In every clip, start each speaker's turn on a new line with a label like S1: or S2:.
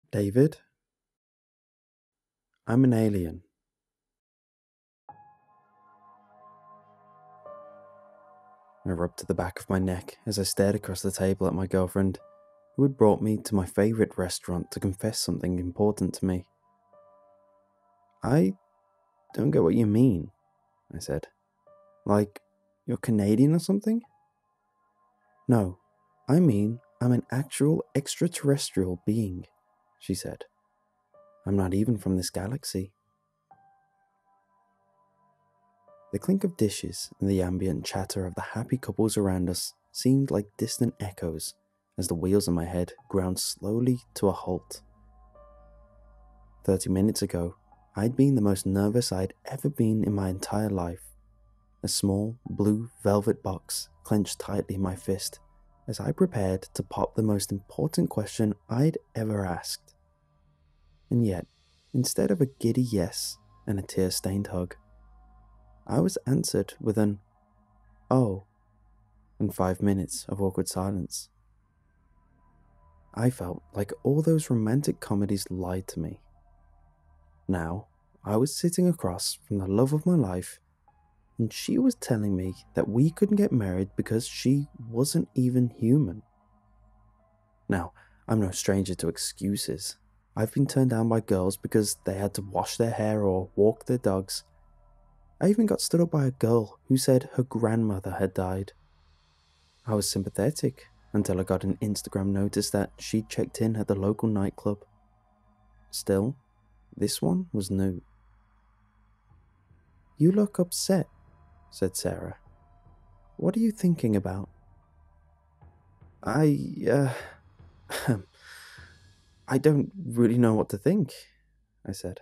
S1: David, I'm an alien. I rubbed the back of my neck as I stared across the table at my girlfriend, who had brought me to my favourite restaurant to confess something important to me. I don't get what you mean, I said. Like, you're Canadian or something? No, I mean I'm an actual extraterrestrial being, she said. I'm not even from this galaxy. The clink of dishes and the ambient chatter of the happy couples around us seemed like distant echoes as the wheels in my head ground slowly to a halt. 30 minutes ago, I'd been the most nervous I'd ever been in my entire life. A small, blue velvet box clenched tightly in my fist as I prepared to pop the most important question I'd ever asked. And yet, instead of a giddy yes and a tear-stained hug, I was answered with an "oh" and 5 minutes of awkward silence. I felt like all those romantic comedies lied to me. Now, I was sitting across from the love of my life, and she was telling me that we couldn't get married because she wasn't even human. Now, I'm no stranger to excuses. I've been turned down by girls because they had to wash their hair or walk their dogs. I even got stood up by a girl who said her grandmother had died. I was sympathetic until I got an Instagram notice that she'd checked in at the local nightclub. Still, this one was new. "You look upset," said Sarah. "What are you thinking about?" I don't really know what to think," I said.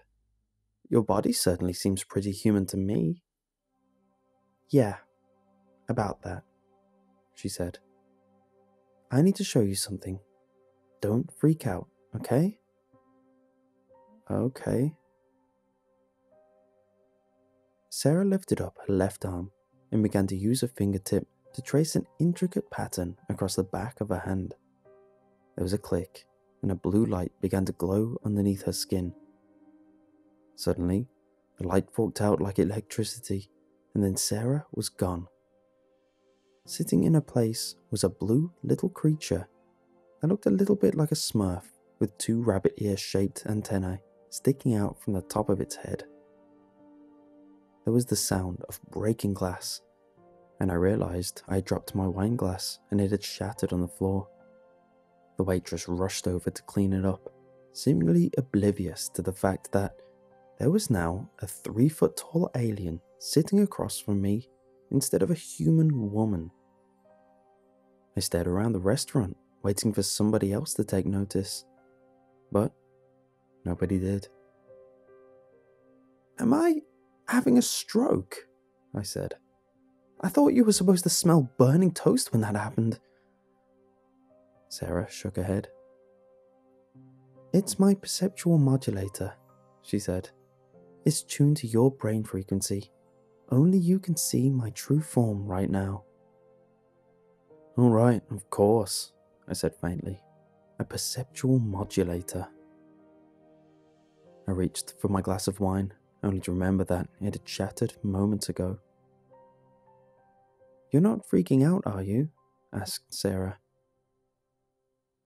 S1: "Your body certainly seems pretty human to me." "Yeah, about that," she said. "I need to show you something. Don't freak out, okay?" "Okay." Sarah lifted up her left arm and began to use her fingertip to trace an intricate pattern across the back of her hand. There was a click, and a blue light began to glow underneath her skin. Suddenly, the light forked out like electricity, and then Sarah was gone. Sitting in her place was a blue little creature that looked a little bit like a smurf with two rabbit ear-shaped antennae sticking out from the top of its head. There was the sound of breaking glass, and I realized I had dropped my wine glass and it had shattered on the floor. The waitress rushed over to clean it up, seemingly oblivious to the fact that there was now a 3-foot-tall alien sitting across from me instead of a human woman. I stared around the restaurant, waiting for somebody else to take notice, but nobody did. "Am I having a stroke?" I said. "I thought you were supposed to smell burning toast when that happened." Sarah shook her head. "It's my perceptual modulator," she said. "It's tuned to your brain frequency. Only you can see my true form right now." "All right, of course," I said faintly. "A perceptual modulator." I reached for my glass of wine, only to remember that it had shattered moments ago. "You're not freaking out, are you?" asked Sarah.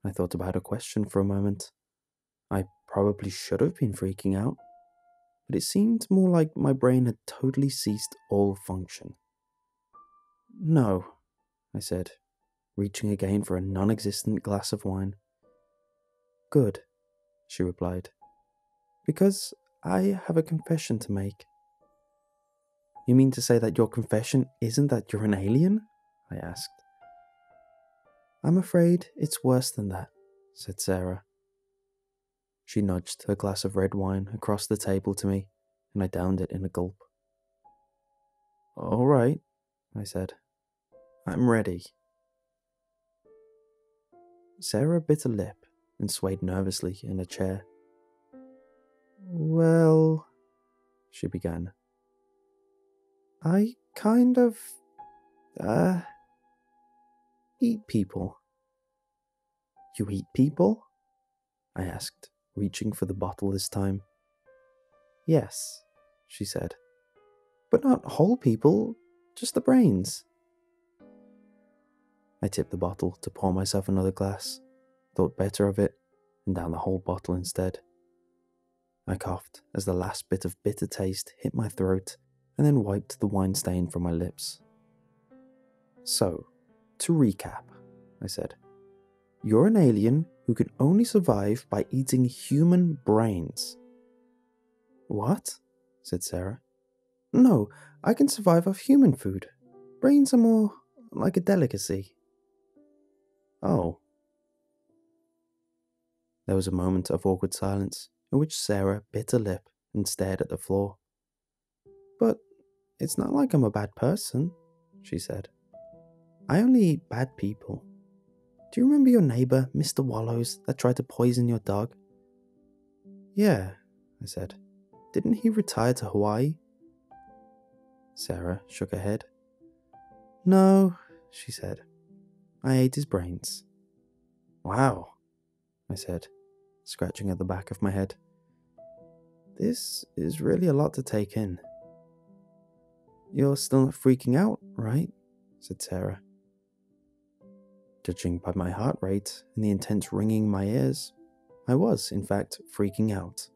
S1: I thought about her question for a moment. I probably should have been freaking out, but it seemed more like my brain had totally ceased all function. "No," I said, reaching again for a non-existent glass of wine. "Good," she replied, "because I have a confession to make." "You mean to say that your confession isn't that you're an alien?" I asked. "I'm afraid it's worse than that," said Sarah. She nudged her glass of red wine across the table to me, and I downed it in a gulp. "All right," I said. "I'm ready." Sarah bit a lip and swayed nervously in a chair. "Well," she began, "I kind of, eat people." "You eat people?" I asked, reaching for the bottle this time. Yes, she said. But not whole people, just the brains. I tipped the bottle to pour myself another glass, thought better of it, and down the whole bottle instead. I coughed as the last bit of bitter taste hit my throat and then wiped the wine stain from my lips. So, to recap, I said, you're an alien who can only survive by eating human brains. What? Said Sarah. No, I can survive off human food. Brains are more like a delicacy. Oh. There was a moment of awkward silence in which Sarah bit her lip and stared at the floor. But it's not like I'm a bad person, she said. I only eat bad people. Do you remember your neighbour, Mr. Wallows, that tried to poison your dog? Yeah, I said. Didn't he retire to Hawaii? Sarah shook her head. No, she said. I ate his brains. Wow, I said, scratching at the back of my head. This is really a lot to take in. You're still not freaking out, right? Said Sarah. Judging by my heart rate and the intense ringing in my ears, I was, in fact, freaking out.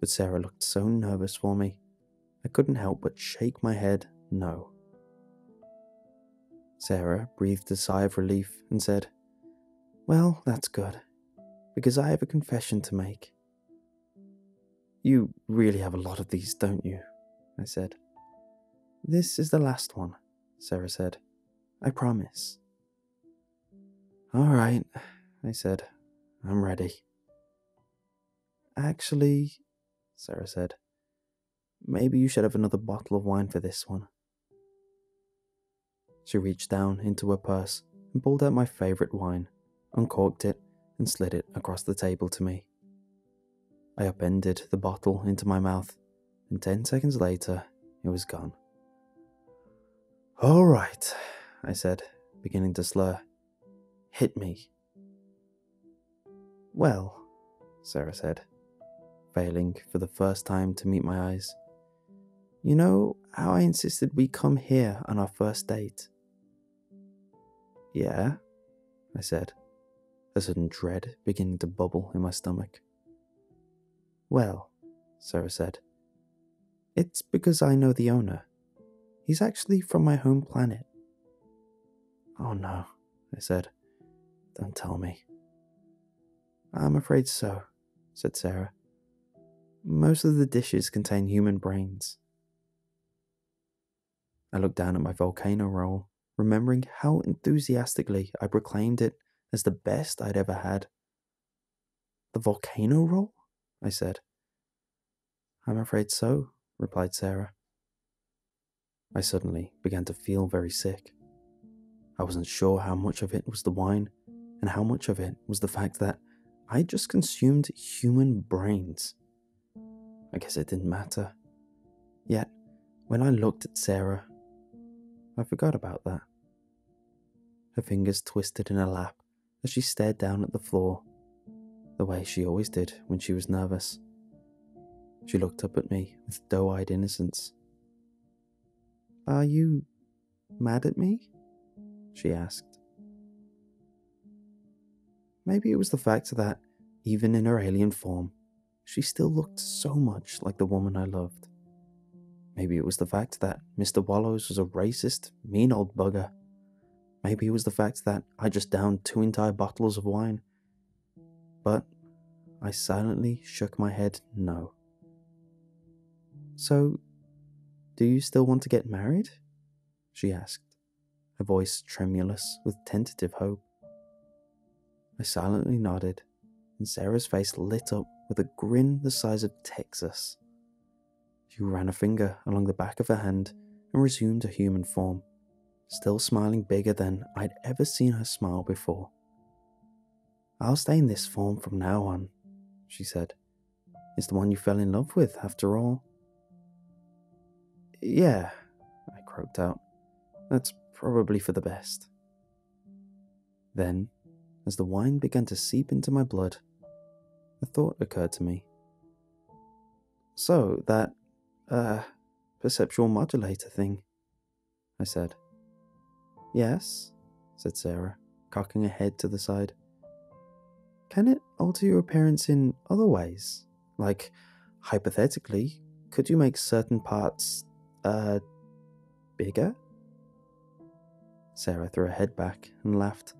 S1: But Sarah looked so nervous for me, I couldn't help but shake my head no. Sarah breathed a sigh of relief and said, Well, that's good, because I have a confession to make. You really have a lot of these, don't you? I said. This is the last one, Sarah said. I promise. All right, I said. I'm ready. Actually, Sarah said, maybe you should have another bottle of wine for this one. She reached down into her purse and pulled out my favourite wine, uncorked it, and slid it across the table to me. I upended the bottle into my mouth, and 10 seconds later, it was gone. All right, I said, beginning to slur. Hit me. Well, Sarah said, failing for the first time to meet my eyes. You know how I insisted we come here on our first date? Yeah, I said, a sudden dread beginning to bubble in my stomach. Well, Sarah said, it's because I know the owner. He's actually from my home planet. Oh no, I said. Don't tell me. I'm afraid so, said Sarah. Most of the dishes contain human brains. I looked down at my volcano roll, remembering how enthusiastically I proclaimed it as the best I'd ever had. The volcano roll? I said. I'm afraid so, replied Sarah. I suddenly began to feel very sick. I wasn't sure how much of it was the wine, and how much of it was the fact that I just consumed human brains. I guess it didn't matter. Yet, when I looked at Sarah, I forgot about that. Her fingers twisted in her lap as she stared down at the floor, the way she always did when she was nervous. She looked up at me with doe-eyed innocence. Are you mad at me? She asked. Maybe it was the fact that, even in her alien form, she still looked so much like the woman I loved. Maybe it was the fact that Mr. Wallows was a racist, mean old bugger. Maybe it was the fact that I just downed 2 entire bottles of wine. But I silently shook my head no. So, do you still want to get married? She asked, her voice tremulous with tentative hope. I silently nodded, and Sarah's face lit up with a grin the size of Texas. She ran a finger along the back of her hand and resumed her human form, still smiling bigger than I'd ever seen her smile before. I'll stay in this form from now on, she said. It's the one you fell in love with, after all. Yeah, I croaked out. That's probably for the best. Then, as the wine began to seep into my blood, A thought occurred to me. So, that, perceptual modulator thing, I said. Yes, said Sarah, cocking her head to the side. Can it alter your appearance in other ways? Like, hypothetically, could you make certain parts, bigger? Sarah threw her head back and laughed.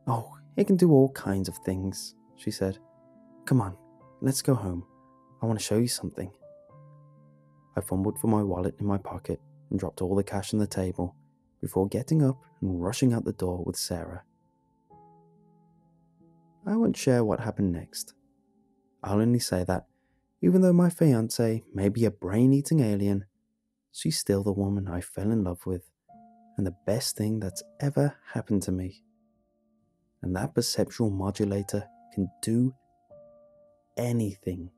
S1: Oh, it can do all kinds of things, she said. Come on, let's go home. I want to show you something. I fumbled for my wallet in my pocket and dropped all the cash on the table before getting up and rushing out the door with Sarah. I won't share what happened next. I'll only say that, even though my fiancée may be a brain-eating alien, she's still the woman I fell in love with, and the best thing that's ever happened to me. And that perceptual modulator can do anything.